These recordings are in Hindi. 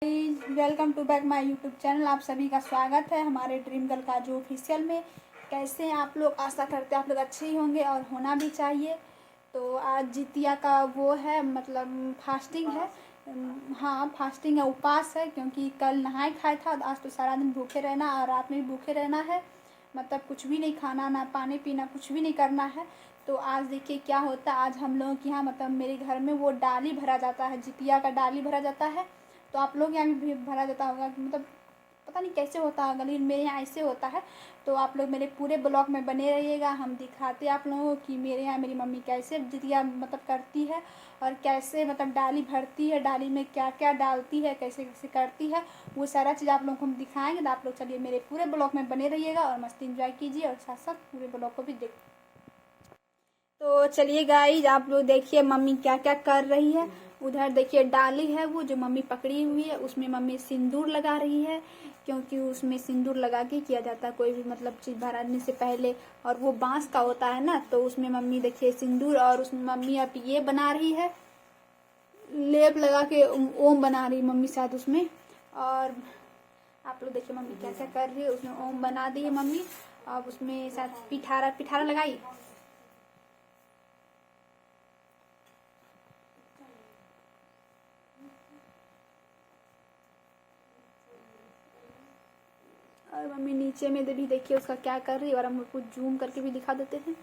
Welcome to back my YouTube channel. आप सभी का स्वागत है हमारे ड्रीम गर्ल का जो ऑफिशियल में। कैसे हैं आप लोग? आशा करते हैं आप लोग अच्छे ही होंगे और होना भी चाहिए। तो आज जितिया का वो है, मतलब फास्टिंग है। हाँ, फास्टिंग है, उपवास है, क्योंकि कल नहाए खाया था। आज तो सारा दिन भूखे रहना और रात में भी भूखे रहना है। मतलब कुछ भी नहीं खाना, ना पानी पीना, कुछ भी नहीं करना है। तो आज देखिए क्या होता है। आज हम लोगों के यहाँ, मतलब मेरे घर में वो डाली भरा जाता है, जितिया का डाली भरा जाता है। तो आप लोग यहाँ भी भरा जाता होगा, मतलब पता नहीं कैसे होता होगा, लेकिन मेरे यहाँ ऐसे होता है। तो आप लोग मेरे पूरे ब्लॉग में बने रहिएगा। हम दिखाते हैं आप लोगों को कि मेरे यहाँ मेरी मम्मी कैसे जितिया मतलब करती है और कैसे मतलब डाली भरती है, डाली में क्या क्या डालती है, कैसे कैसे करती है, वो सारा चीज़ आप लोगों को हम दिखाएंगे। तो आप लोग चलिए मेरे पूरे ब्लॉग में बने रहिएगा और मस्ती इंजॉय कीजिए और साथ साथ पूरे ब्लॉग को भी देख। तो चलिए गाइज, आप लोग देखिए मम्मी क्या क्या कर रही है। उधर देखिए डाली है वो जो मम्मी पकड़ी हुई है, उसमें मम्मी सिंदूर लगा रही है, क्योंकि उसमें सिंदूर लगा के किया जाता है कोई भी मतलब चीज़ भरने से पहले। और वो बांस का होता है ना, तो उसमें मम्मी देखिए सिंदूर, और उसमें मम्मी अब ये बना रही है, लेप लगा के ओम बना रही मम्मी शायद उसमें। और आप लोग देखिए मम्मी क्या क्या कर रही है, उसमें ओम बना दी है मम्मी। अब उसमें शायद पिठारा पिठारा लगाई। और मम्मी नीचे में भी देखिए उसका क्या कर रही है, और हम लोग कुछ जूम करके भी दिखा देते हैं।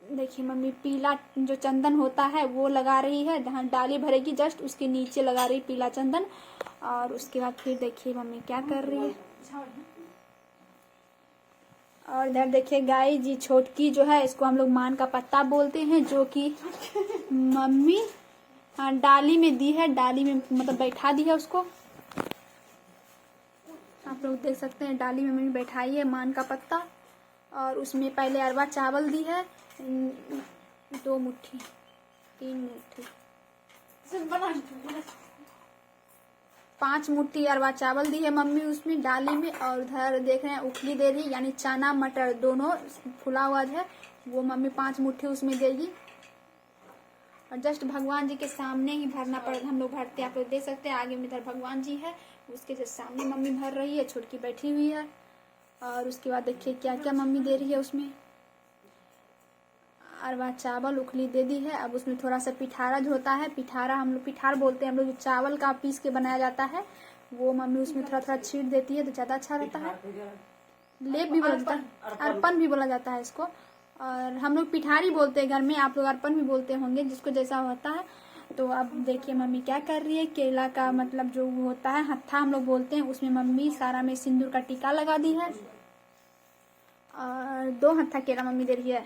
देखिए मम्मी पीला जो चंदन होता है वो लगा रही है, जहाँ डाली भरेगी जस्ट उसके नीचे लगा रही पीला चंदन। और उसके बाद फिर देखिए मम्मी क्या कर रही है। और इधर देखिए गाय जी छोटकी जो है, इसको हम लोग मान का पत्ता बोलते हैं, जो कि मम्मी डाली में दी है, डाली में मतलब बैठा दी है उसको। आप लोग देख सकते हैं डाली में मम्मी बैठाई है मान का पत्ता। और उसमें पहले अरवा चावल दी है, 2 मुट्ठी 3 मुट्ठी 5 मुट्ठी अरवा चावल दी है मम्मी उसमें डाली में। और उधर देख रहे हैं उखली दे रही है, यानी चना मटर दोनों फुला हुआ है, वो मम्मी 5 मुट्ठी उसमें देगी। और जस्ट भगवान जी के सामने ही भरना पड़ेगा, हम लोग भरते हैं। आप लोग देख सकते हैं आगे में इधर भगवान जी है, उसके जस्ट सामने मम्मी भर रही है, छोटकी बैठी हुई है। और उसके बाद देखिए क्या क्या मम्मी दे रही है उसमें। अरवा चावल उखली दे दी है। अब उसमें थोड़ा सा पिठारा जो होता है, पिठारा हम लोग पिठार बोलते हैं हम लोग, जो चावल का पीस के बनाया जाता है, वो मम्मी उसमें थोड़ा थोड़ा छीट देती है तो ज़्यादा अच्छा रहता है। लेप भी बोला जाता है, अर्पण भी बोला जाता है इसको। और हम लोग पिठारी बोलते हैं घर में, आप लोग अर्पण भी बोलते होंगे, जिसको जैसा होता है। तो अब देखिए मम्मी क्या कर रही है। केला का मतलब जो होता है हत्था हम लोग बोलते हैं, उसमें मम्मी सारा में सिंदूर का टीका लगा दी है। और 2 हत्था केला मम्मी दे रही है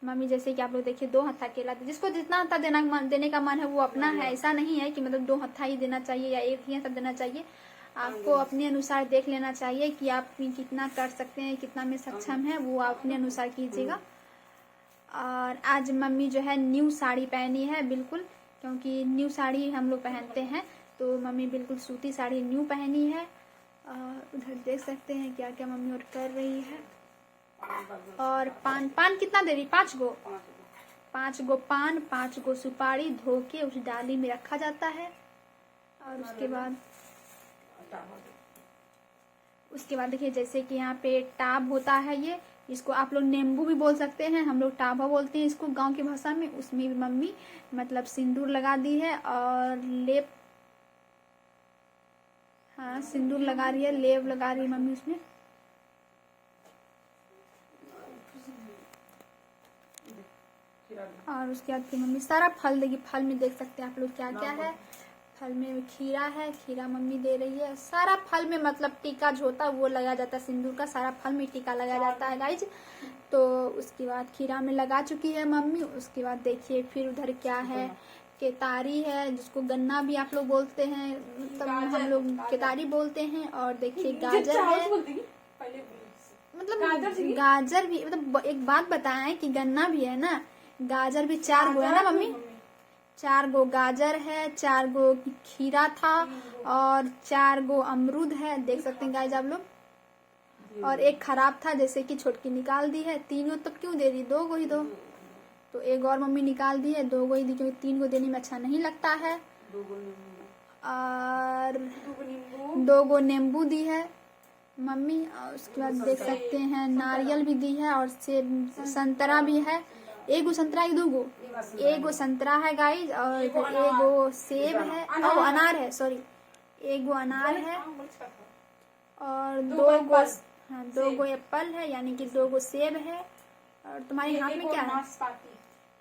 मम्मी, जैसे कि आप लोग देखिए 2 हत्था केला, जिसको जितना हत्था देने का मन है वो अपना है। ऐसा नहीं है कि मतलब 2 हत्था ही देना चाहिए या 1 ही हत्था देना चाहिए। आपको अपने अनुसार देख लेना चाहिए कि आप कितना कर सकते हैं, कितना में सक्षम है, वो आप अपने अनुसार कीजिएगा। और आज मम्मी जो है न्यू साड़ी पहनी है बिल्कुल, क्योंकि न्यू साड़ी हम लोग पहनते हैं। तो मम्मी बिल्कुल सूती साड़ी न्यू पहनी है। उधर देख सकते हैं क्या क्या मम्मी और कर रही है। और पान कितना दे रही? 5 गो 5 गो पान, 5 गो सुपारी धो के उस डाली में रखा जाता है। और उसके बाद देखिए जैसे कि यहाँ पे टाब होता है, ये इसको आप लोग नींबू भी बोल सकते हैं, हम लोग टाबा बोलते हैं इसको गांव की भाषा में। उसमें भी मम्मी मतलब सिंदूर लगा दी है और लेप, हाँ सिंदूर लगा रही है, लेप लगा रही है मम्मी उसमें। और उसके बाद फिर मम्मी सारा फल देगी। फल में देख सकते हैं आप लोग क्या क्या है। फल में खीरा है, खीरा मम्मी दे रही है। सारा फल में मतलब टीका जो होता है वो लगाया जाता है, सिंदूर का सारा फल में टीका लगाया जाता है गाइज। तो उसके बाद खीरा में लगा चुकी है मम्मी। उसके बाद देखिए फिर उधर क्या है, केतारी है, जिसको गन्ना भी आप लोग बोलते हैं, मतलब हम लोग केतारी बोलते हैं। और देखिए गाजर है, मतलब गाजर भी, मतलब एक बात बताएं कि गन्ना भी है ना, गाजर भी 4 गो है ना मम्मी, 4 गो गाजर है, 4 गो खीरा था, और 4 गो अमरूद है, देख सकते हैं गाइज आप लोग। और एक खराब था, जैसे कि छोटकी निकाल दी है। 3 गो तो क्यों दे रही, 2 गो ही दो। तो एक और मम्मी निकाल दी है, 2 गो ही दी, क्योंकि 3 गो देने में अच्छा नहीं लगता है। और 2 गो नींबू दी है मम्मी। और उसके बाद देख सकते हैं नारियल भी दी है और सेब संतरा भी है। 1 गो संतरा 2 गो 1 गो संतरा है गाइज और 1 गो सेब है और अनार है, सॉरी 1 गो अनार है और 2 गो 2 गो एप्पल है, यानी कि 2 गो सेब है। और तुम्हारे हाथ में क्या है?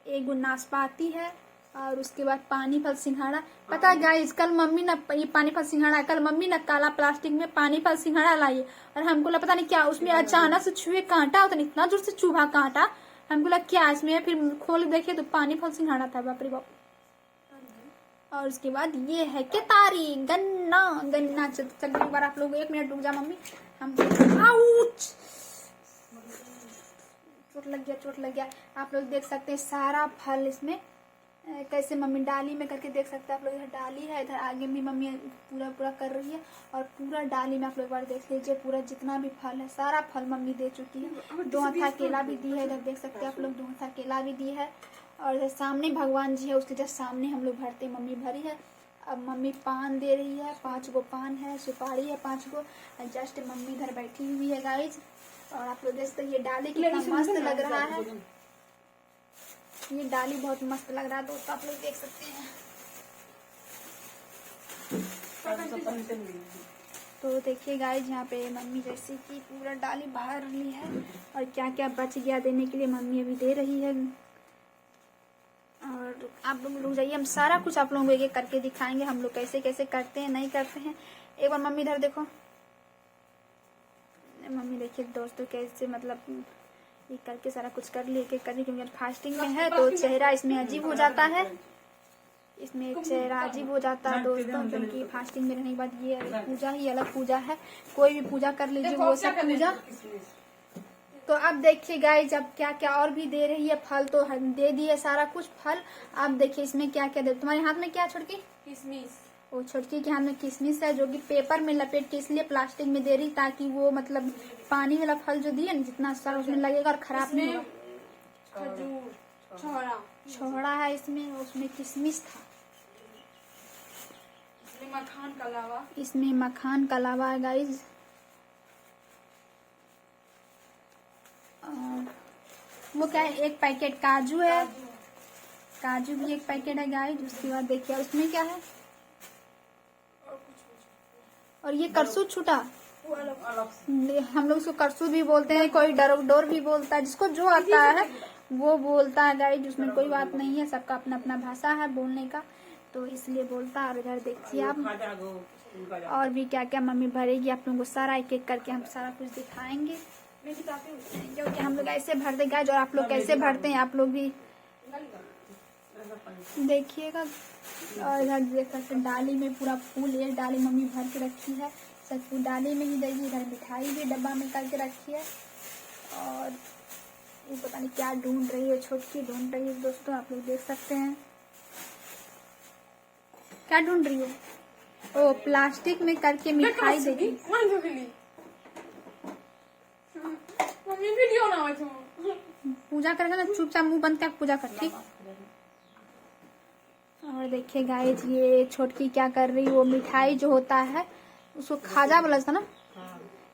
1 गो नाशपाती है और उसके बाद पानी फल सिंघाड़ा। पता है गाइस, कल मम्मी ना ये पानी फल सिंघाड़ा, कल मम्मी ना काला प्लास्टिक में पानी फल सिंघाड़ा लाई और हमको लगा पता नहीं क्या उसमें अचानक से छुए कांटा होता, इतना जोर से चुभा कांटा, हमको लगा क्या इसमें, फिर खोल देखे तो पानी फल सिंघाड़ा था। बाप रे बाप। और उसके बाद ये है केतारी गन्ना चल एक बार आप लोग 1 मिनट रुक जा मम्मी, हम आउच चोट लग गया। आप लोग देख सकते हैं सारा फल इसमें कैसे मम्मी डाली में करके देख सकते हैं आप लोग। इधर डाली है, इधर आगे भी मम्मी पूरा कर रही है और पूरा डाली में आप लोग एक बार देख लीजिए, पूरा जितना भी फल है सारा फल मम्मी दे चुकी है। 2 हाथा केला भी दी है, इधर देख सकते हैं आप लोग 2 हाथा केला भी दी है। और इधर सामने भगवान जी है, उसके जस्ट सामने हम लोग भरते मम्मी भरी है। अब मम्मी पान दे रही है, 5 गो पान है, सुपारी है 5 गो। जस्ट मम्मी इधर बैठी हुई है गाइज। और आप लोग देख सकते ये डाली कितना मस्त लग रहा है, ये डाली बहुत मस्त लग रहा है दोस्तों, आप लोग देख सकते हैं। तो देखिए गाइज यहाँ पे मम्मी जैसे कि पूरा डाली भर ली है और क्या क्या बच गया देने के लिए मम्मी अभी दे रही है। और आप लोग रुक जाइए, हम सारा कुछ आप लोगों को एक करके दिखाएंगे हम लोग कैसे कैसे करते हैं नहीं करते हैं। एक बार मम्मी इधर देखो, मम्मी देखिए दोस्तों कैसे मतलब ये करके सारा कुछ कर लिए करके, क्योंकि फास्टिंग में है तो चेहरा इसमें अजीब हो जाता है, इसमें चेहरा अजीब हो जाता है दोस्तों, क्योंकि फास्टिंग में रहने के बाद ये पूजा ही अलग पूजा है। कोई भी पूजा कर लीजिए वो सब पूजा। तो अब देखिए गाइस अब क्या क्या और भी दे रही है, फल तो दे दिए सारा कुछ फल। अब देखिए इसमें क्या क्या दे। तुम्हारे हाथ में क्या छोटकी? किशमिश। वो छोटकी के हाथ में किशमिश है, जो कि पेपर में लपेट के इसलिए प्लास्टिक में दे रही ताकि वो मतलब पानी वाला फल जो दिए ना जितना सारा उसमें लगेगा और खराब नहीं होगा। छोड़ा है इसमें, उसमें किशमिश था, इसमें मखान का लावा है गाइज। वो क्या है, 1 पैकेट काजू है, काजू भी 1 पैकेट है गाइज। उसके बाद देखिए उसमें क्या है, और ये करसूद छूटा, हम लोग उसको करसूद भी बोलते हैं, कोई डोर भी बोलता है, जिसको जो आता है वो बोलता है गाइज। उसमें कोई बात नहीं है, सबका अपना अपना भाषा है बोलने का, तो इसलिए बोलता है। और इधर देखिए आप और भी क्या क्या मम्मी भरेगी, आप लोगों को सारा एक एक करके हम सारा कुछ दिखाएंगे, क्योंकि हम लोग ऐसे भरते गाइज। और आप लोग कैसे भरते हैं आप लोग भी देखिएगा। और इधर देख सकते डाली में पूरा फूल है, डाली मम्मी भर के रखी है, सब फूल डाली में ही देगी। इधर मिठाई भी डब्बा में करके रखी है। और ये पता नहीं क्या ढूंढ रही है, छोटकी ढूंढ रही है दोस्तों, आप लोग देख सकते हैं क्या ढूंढ रही है। ओ प्लास्टिक में करके मिठाई देगी। पूजा करेगा ना, चुपचाप मुंह बंद कर पूजा कर, ठीक। और देखिए गाइस ये छोटकी क्या कर रही है, वो मिठाई जो होता है उसको खाजा बोला जाता है ना,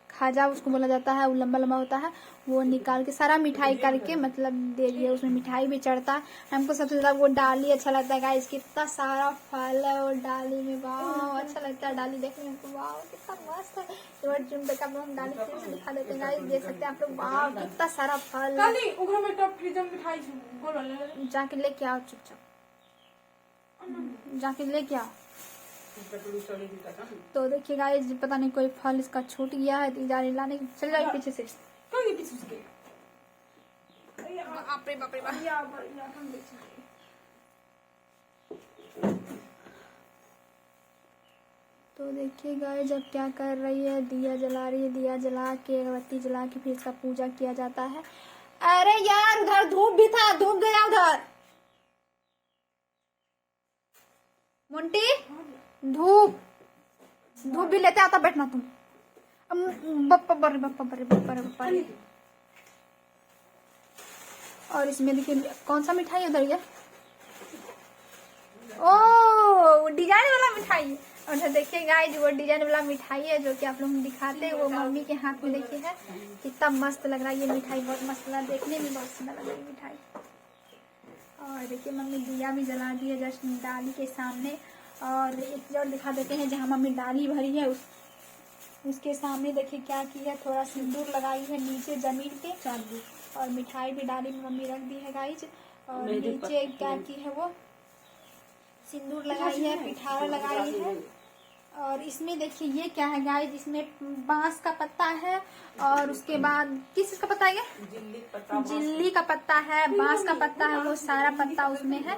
खाजा उसको बोला जाता है, वो लंबा लंबा होता है, वो निकाल के सारा मिठाई करके मतलब दे दिए। उसमें मिठाई भी चढ़ता है। हमको सबसे ज्यादा वो डाली अच्छा लगता है गाइस, कितना सारा फल है और डाली में, वाह अच्छा लगता है डाली देखने में, वाह कितना मस्त है। हम डाली फिर से दिखा देते हैं गाइस, देख सकते हैं आप लोग, वाह कितना सारा फल। जाके लेके आओ, चुपचाप जाके लेके आओ। तो देखिए गाइस पता नहीं कोई फल इसका छूट गया है, तो जा रही लाने, चल जाए पीछे से। तो देखिए गाइस अब क्या कर रही है, दिया जला रही है, दिया जला के अगरबत्ती जला के फिर इसका पूजा किया जाता है। अरे यार उधर धूप भी था, धूप गया उधर। मुंटी धूप भी लेते आता, बैठना तुम। बप्पा बर्रे बप्पा बर्रे बप्पा बप्पा। और इसमें देखिए कौन सा मिठाई उधर गया, ओ डिजाइन वाला मिठाई। और देखिए गाइस वो डिजाइन वाला मिठाई है जो कि आप लोग दिखाते हैं, वो मम्मी के हाथ में देखिए है, कितना मस्त लग रहा है ये मिठाई, बहुत मस्त लग रहा है, देखने में बहुत सुंदर लग रहा है मिठाई। और देखिए मम्मी दिया भी जला दी है जस्ट डाली के सामने। और एक चीज और दिखा देते हैं, जहाँ मम्मी डाली भरी है उसके सामने देखिए क्या की है, थोड़ा सिंदूर लगाई है नीचे जमीन पे, और मिठाई भी डाली में मम्मी रख दी है गाइस। और नीचे क्या की है, वो सिंदूर लगाई है, पिठारा लगाई है। और इसमें देखिए ये क्या है गाइस, इसमें बांस का पत्ता है, और उसके बाद किस का पत्ता है ये, जिल्ली का पत्ता है, बांस का पत्ता है, वो सारा पत्ता उसमें है,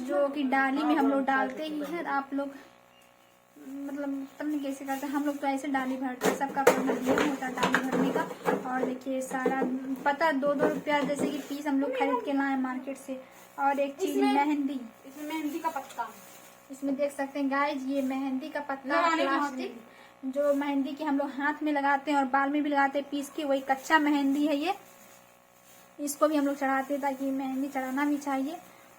जो कि डाली में हम लोग डालते ही हैं। आप लोग मतलब पता नहीं कैसे करते हैं, हम लोग तो ऐसे डाली भरते हैं, सबका अपना नियम होता है डाली भरने का। और देखिए सारा पता 2-2 रुपया जैसे कि पीस हम लोग खरीद के लाए मार्केट से। और एक चीज मेहंदी, इसमें मेहंदी का पत्ता, इसमें देख सकते हैं गाइस ये मेहंदी का पत्ता प्लास्टिक, जो मेहंदी की हम लोग हाथ में लगाते हैं और बाल में भी लगाते हैं पीस के, वही कच्चा मेहंदी है ये, इसको भी हम लोग चढ़ाते हैं ताकि मेहंदी चढ़ाना भी चाहिए।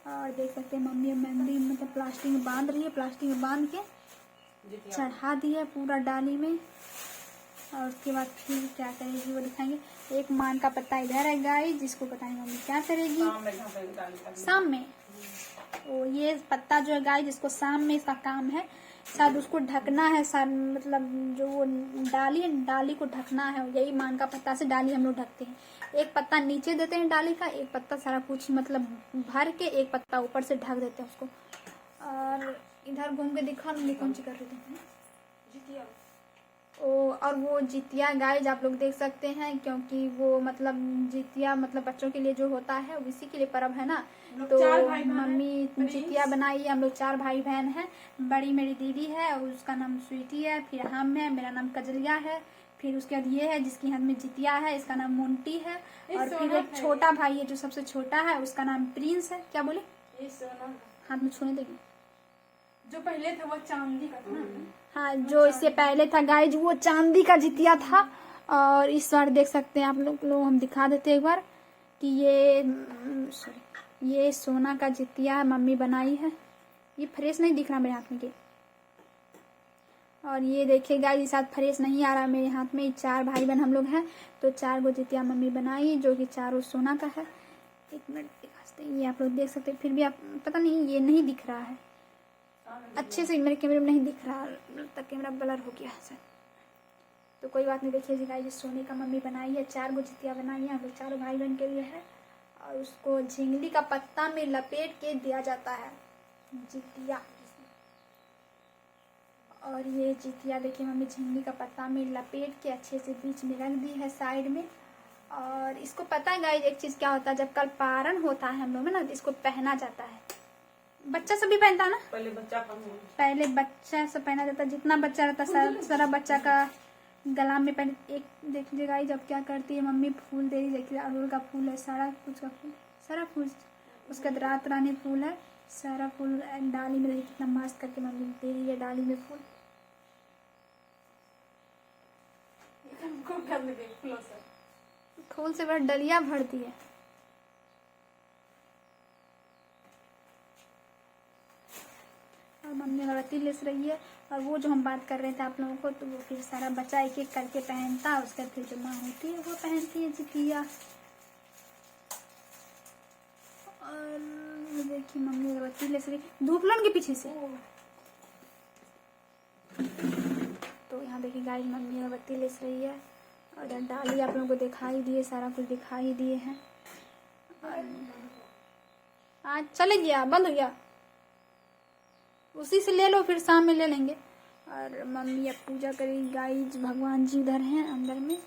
और देख सकते हैं मम्मी मेहंदी मतलब प्लास्टिक में बांध रही है, प्लास्टिक में बांध के चढ़ा दी है पूरा डाली में। और उसके बाद फिर क्या करेगी वो दिखाएंगे। एक मान का पत्ता इधर है गाइस, जिसको बताएंगे मम्मी क्या करेगी शाम में। वो ये पत्ता जो है गाइस, जिसको शाम में इसका काम है, शायद उसको ढकना है, शायद मतलब जो वो डाली है डाली को ढकना है, यही मान का पत्ता से डाली हम लोग ढकते हैं। एक पत्ता नीचे देते हैं डाली का, एक पत्ता सारा कुछ मतलब भर के, एक पत्ता ऊपर से ढक देते हैं उसको। और इधर घूम के दिखा मम्मी कौन सी कर रही थी, जितिया। और वो जितिया गाइस आप लोग देख सकते हैं, क्योंकि वो मतलब जितिया मतलब बच्चों के लिए जो होता है उसी के लिए पर्व है ना। तो मम्मी जितिया बनाई है, हम लोग 4 भाई बहन हैं। बड़ी मेरी दीदी है और उसका नाम स्वीटी है, फिर हम है, मेरा नाम कजलिया है, फिर उसके बाद ये है जिसकी हाथ में जितिया है, इसका नाम मोंटी है। और फिर एक छोटा भाई है जो सबसे छोटा है, उसका नाम प्रिंस है। क्या बोले, हाथ में छूने देगी, जो पहले था वो चांदी का था। हाँ जो इससे पहले था गाइज वो चांदी का जितिया था। और इस बार देख सकते हैं आप लोग हम दिखा देते हैं एक बार कि ये सोना का जितिया मम्मी बनाई है। ये फ्रेश नहीं दिख रहा मेरे हाथ में के, और ये देखिए गाइज इस हाथ फ्रेश नहीं आ रहा मेरे हाथ में। 4 भाई बहन हम लोग हैं, तो 4 गो जितिया मम्मी बनाई जो कि चारों सोना का है। 1 मिनट दिखाते हैं, ये आप लोग देख सकते हैं, फिर भी आप पता नहीं ये नहीं दिख रहा है अच्छे से, मेरे कैमरे में नहीं दिख रहा, तक कैमरा ब्लर हो गया है। तो कोई बात नहीं, देखिए गाइस ये सोने का मम्मी बनाई है, 4 गो जितिया बनाई है, हम लोग 4 भाई बहन के लिए है। और उसको झिंगली का पत्ता में लपेट के दिया जाता है जितिया। और ये जितिया देखिए मम्मी झिंगली का पत्ता में लपेट के अच्छे से बीच में रख दी है साइड में। और इसको पता है गाइस एक चीज क्या होता है, जब कल पारण होता है हम लोग में ना, इसको पहना जाता है। बच्चा सब भी पहनता है ना, पहले बच्चा सब पहना जाता है, जितना बच्चा रहता है सारा बच्चा का गला में पहन। एक देख लीजिएगा जब क्या करती है मम्मी, फूल दे रही, देखिए अड़हुल का फूल है, सारा कुछ का फूल, सारा फूल, उसके बाद रात रानी फूल है, सारा फूल डाली में देखिए कितना मस्त करके मम्मी दे रही है डाली में फूल। फूल से बड़ा डलिया भरती है। और मम्मी अगरबत्ती लेस रही है। और वो जो हम बात कर रहे थे आप लोगों को, तो वो फिर सारा बच्चा एक एक करके पहनता है, उसके फिर जो माँ होती है वो पहनती है जितिया। और देखिए मम्मी अगरबत्ती लेस रही, धूप लन के पीछे से। तो यहाँ देखिए गाइस मम्मी अगरबत्ती लेस रही है, और डाली आप लोगों को दिखाई दिए, सारा कुछ दिखाई दिए हैं। आज चले गया, बंद हो गया, उसी से ले लो, फिर शाम में ले लेंगे। और मम्मी अब पूजा करेगी गाइस, भगवान जी उधर हैं अंदर में।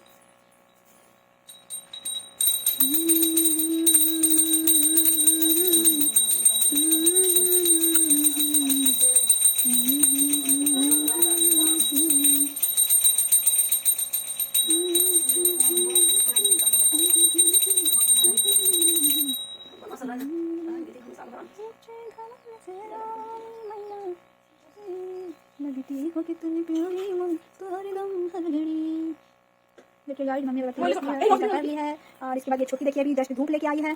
देखिए गाइस मम्मी कर ली है। और इसके बाद ये छोटी देखिए अभी जस्ट धूप लेके आई है,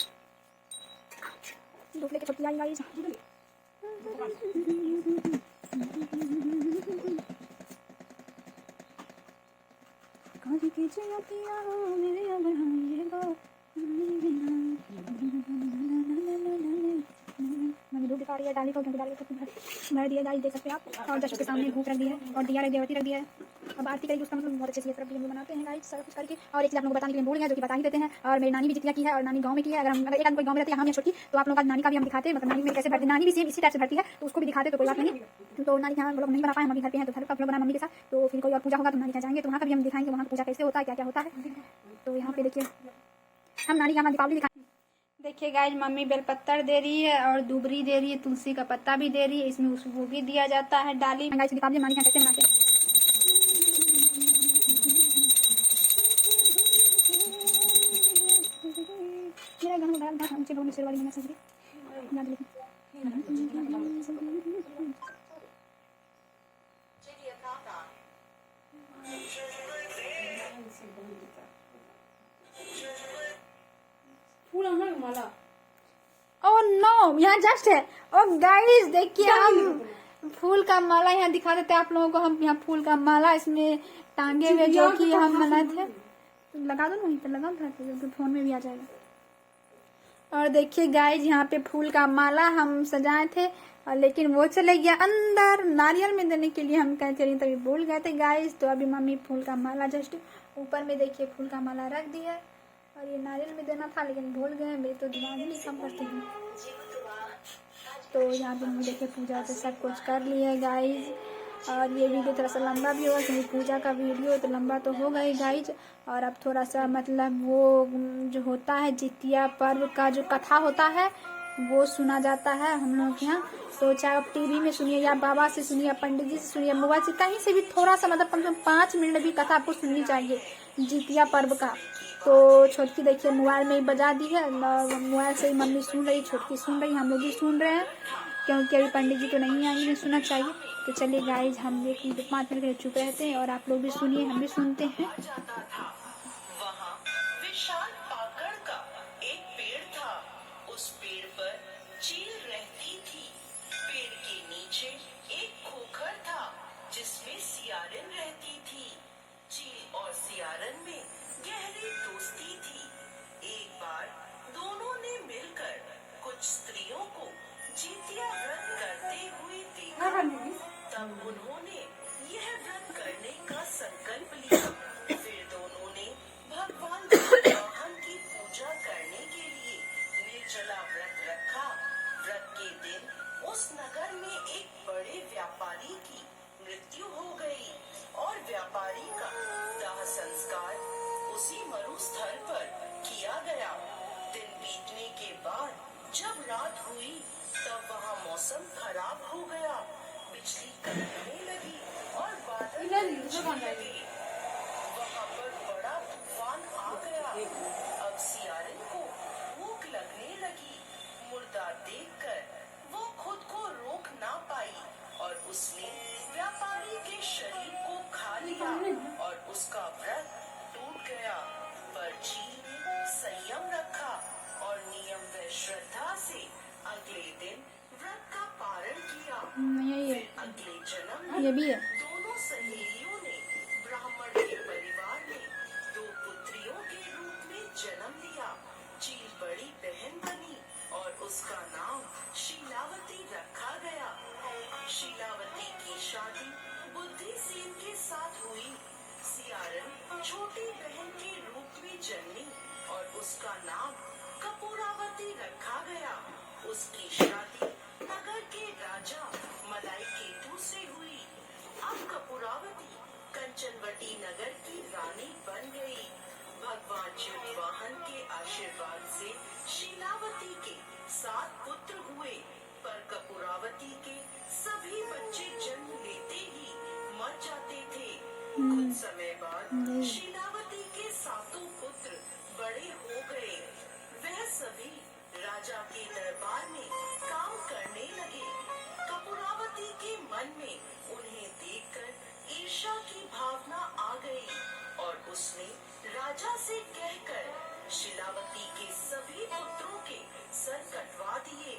धूप लेके छुट्टी आई गाइस। कभी कीजिए पिया मेरे अगर मम्मी धूप दिखा रही है डाली को, क्योंकि डाली को भर दिया गाइस, देख सकते हैं आप। और दर्शकों के सामने भूख रख दी है और दिया रख दिया, रख दिया है। अब आरती करेगी, उसका मतलब बहुत अच्छे से सब हम बनाते हैं गाइस, सब कुछ करके। और एक चीज़ आप लोगों को बताने के लिए भूल गए, जो कि बता ही देते हैं। और मेरी नानी भी जितिया की है और नानी गाँव में की है। अगर एक आदमी कोई गाँव में रहती है, हम या छोटी, तो आप लोग नानी का भी हम दिखाते हैं, मतलब नानी में कैसे भरती, नानी भी सेम इसी टाइप से भरती है, तो उसको भी दिखाते, तो कोई बात नहीं। तो नानी यहाँ लोग नहीं बना पाए, हम अभी घर पे हैं, तो घर पर बना मम्मी के साथ। तो फिर कोई और पूजा होगा तो नानी का जाएंगे, तो वहाँ का भी हम दिखाएंगे, वहाँ पूजा कैसे होता है, क्या क्या होता है। तो यहाँ पे देखिए हम नानी का दीपावली दिखाएंगे। देखिए गाइस, मम्मी बेलपत्तर दे रही है और दुबरी दे रही है, तुलसी का पत्ता भी दे रही है, इसमें उसको भी दिया जाता है डाली। गाइस दीपावली नानी कैसे मनाते हैं। मेरा गाना डाल था ऊंचे बोलने शेरवाली में सही याद लेकिन फूल है माला। ओह नो, यहाँ जस्ट है। और गाइस देखिए, हम फूल का माला यहाँ दिखा देते हैं आप लोगों को। हम यहाँ फूल का माला इसमें टांगे हुए, जो कि हम बनाए थे। लगा दो ना वहीं पे, लगा दो, फोन में भी आ जाएगा। और देखिए गाइस, यहाँ पे फूल का माला हम सजाए थे, और लेकिन वो चले गया अंदर नारियल में देने के लिए। हम कहते रही तभी भूल गए थे गाइस। तो अभी मम्मी फूल का माला जस्ट ऊपर में देखिए फूल का माला रख दिया, और ये नारियल में देना था लेकिन भूल गए। मेरी तो दिमाग नहीं काम करती है। तो यहाँ पे हम देखिए पूजा से सब कुछ कर लिए गाइज। और ये वीडियो थोड़ा सा लंबा भी होगा, क्योंकि पूजा का वीडियो तो लंबा तो होगा ही गाइज। और अब थोड़ा सा मतलब वो जो होता है जितिया पर्व का जो कथा होता है वो सुना जाता है हम लोग के यहाँ। तो चाहे आप टीवी में सुनिए या बाबा से सुनिए या पंडित जी से सुनिए, मोबाइल से कहीं से भी थोड़ा सा मतलब कम से कम 5 मिनट भी कथा आपको सुननी चाहिए जितिया पर्व का। तो छोटकी देखिए मोबाइल में ही बजा दी है, मोबाइल से ही मम्मी सुन रही, छोटकी सुन रही, हम लोग भी सुन रहे हैं, क्योंकि अभी पंडित जी तो नहीं आएंगे, सुनना चाहिए। तो चलिए गाइज, हम 5 मिनट के लिए चुप रहते हैं और आप लोग भी सुनिए, हम भी सुनते हैं। वहाँ विशाल पाकड़ का एक पेड़ था। उस पेड़ पर चील रहती थी। पेड़ के नीचे एक खोखर था जिसमें सियारन रहती थी। चील और सियारन में गहरी दोस्ती थी। एक बार दोनों ने मिलकर कुछ स्त्रियों को जितिया व्रत करते हुए देखा। तब उन्होंने यह व्रत करने का संकल्प लिया। फिर दोनों ने भगवान वाहन की पूजा करने के लिए निर्जला व्रत रखा। व्रत के दिन उस नगर में एक बड़े व्यापारी की मृत्यु हो गई और व्यापारी का दाह संस्कार उसी मरुस्थल पर किया गया। दिन बीतने के बाद जब रात हुई तब वहाँ मौसम खराब हो गया। बिजली कड़कने लगी और बादल गरजने लगे। वहाँ पर बड़ा तूफान आ गया। अब सियारन को भूख लगने लगी। मुर्दा देखकर वो खुद को रोक ना पाई और उसने व्यापारी के शरीर को खा लिया और उसका व्रत टूट गया। पर चील ने संयम रखा और नियम व श्रद्धा से अगले दिन व्रत का पारण किया। फिर अगले जन्म में ये भी है। दोनों सहेलियों ने ब्राह्मण के परिवार में 2 पुत्रियों के रूप में जन्म लिया। चील बड़ी बहन बनी और उसका नाम शीलावती रखा गया। शीलावती की शादी बुद्धिसेन के साथ हुई। सियारन छोटी बहन के रूप में जन्मी और उसका नाम कपूरावती रखा गया। उसकी शादी नगर के राजा मलाई केतु से हुई। अब कपूरावती कंचनवटी नगर की रानी बन गई। भगवान च्युतवाहन के आशीर्वाद से शीलावती के 7 पुत्र हुए, पर कपूरावती के सभी बच्चे जन्म लेते ही मर जाते थे। कुछ समय बाद शीलावती के 7 पुत्र बड़े हो गए। वह सभी राजा के दरबार में काम करने लगे। कपूरावती के मन में उन्हें देखकर ईर्ष्या की भावना आ गई और उसने राजा से कहकर शीलावती के सभी पुत्रों के सर कटवा दिए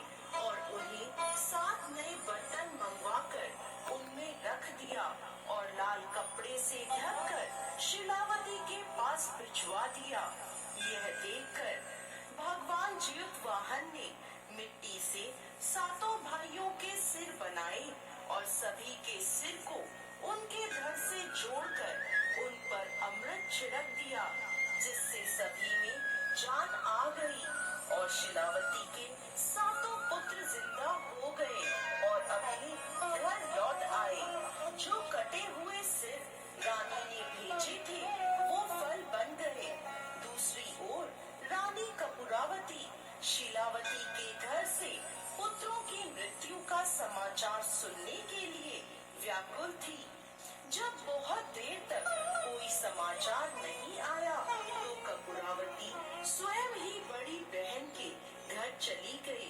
सभी के सिर को उनके धड़ से जोड़कर उन पर अमृत छिड़क दिया, जिससे सभी में जान आ गई और शिलावती के सातों पुत्र जिंदा हो गए और अपने घर लौट आए। जो कटे हुए सिर रानी ने भेजे थे वो फल बन गए। दूसरी ओर रानी कपूरावती शिलावती के घर से पुत्रों की मृत्यु का समाचार सुनने के लिए व्याकुल थी। जब बहुत देर तक कोई समाचार नहीं आया तो कपूरावती स्वयं ही बड़ी बहन के घर चली गई।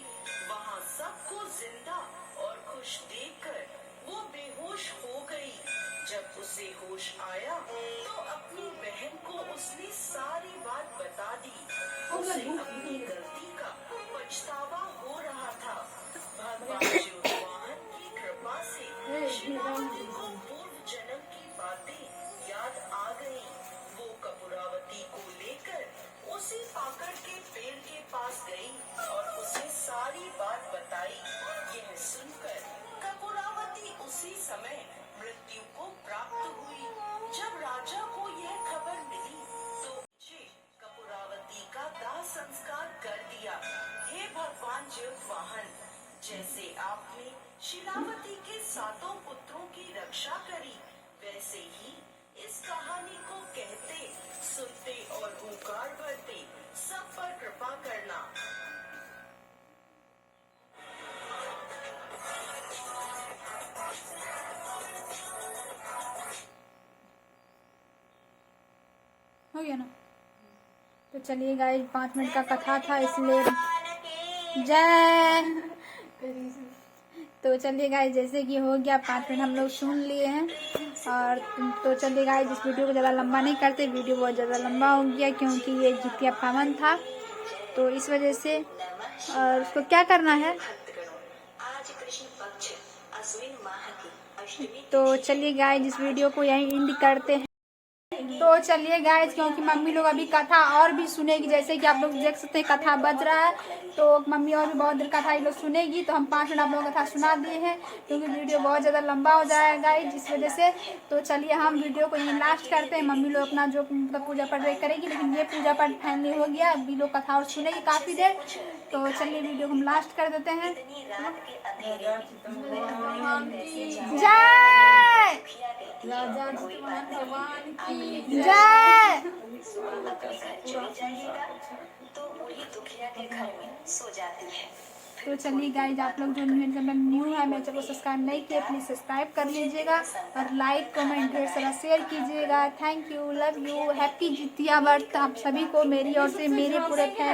वहाँ सबको जिंदा और खुश देखकर वो बेहोश हो गई। जब उसे होश आया तो अपनी बहन को उसने सारी बात बता दी। उसे अपनी गलती का पछतावा हो रहा था। भगवान ज्योतिवाहन की कृपा से शिलावती को पूर्व जन्म की बातें याद आ गई। वो कपूरावती को लेकर उसी पाकड़ के पेड़ के पास गई और उसे सारी बात बताई। यह सुनकर कपूरावती उसी समय मृत्यु को प्राप्त हुई। जब राजा को यह खबर मिली तो कपूरावती का दाह संस्कार कर दिया। हे भगवान ज्योतिवाहन, जैसे आपने शिलावती के सातों पुत्रों की रक्षा करी, वैसे ही इस कहानी को कहते, सुनते और हुंकार भरते सब पर कृपा करना। हो गया ना? तो चलिए गाइस, 5 मिनट का कथा था इसलिए जय। तो चलिए गाइस, जैसे कि हो गया 5 मिनट हम लोग सुन लिए हैं। और तो चलिए गाइस, इस वीडियो को ज़्यादा लंबा नहीं करते, वीडियो बहुत ज़्यादा लंबा हो गया क्योंकि ये जितिया पावन था तो इस वजह से। और उसको क्या करना है, आज कृष्ण पक्ष अश्विन माह की अष्टमी। तो चलिए गाइस, इस वीडियो को यहीं एंड करते हैं। तो चलिए गाइस, क्योंकि मम्मी लोग अभी कथा और भी सुनेगी, जैसे कि आप लोग देख सकते हैं कथा बज रहा है, तो मम्मी और भी बहुत देर कथा ये लोग सुनेगी। तो हम 5 मिनट आप लोगों को कथा सुना दिए हैं क्योंकि वीडियो बहुत ज़्यादा लंबा हो जाएगा गाइस, जिस वजह से। तो चलिए हम वीडियो को यहीं लास्ट करते हैं। मम्मी लोग अपना जो मतलब पूजा पाठ करेगी, लेकिन ये पूजा पाठ फाइनली हो गया। अभी लोग कथा और सुनेगी काफ़ी देर। तो चलिए वीडियो को हम लास्ट कर देते हैं। जय राजा भगवान की जय। तो बूढ़ी दुखिया के घर में सो जाती है। तो चलिए गाइज, आप लोग जो न्यू है मेरे चैनल को सब्सक्राइब नहीं किए, प्लीज सब्सक्राइब कर लीजिएगा और लाइक कमेंट ढेर सारा शेयर कीजिएगा। Thank you, love you, happy Jitiya व्रत आप सभी को मेरी ओर से, मेरे पूरे फैमिली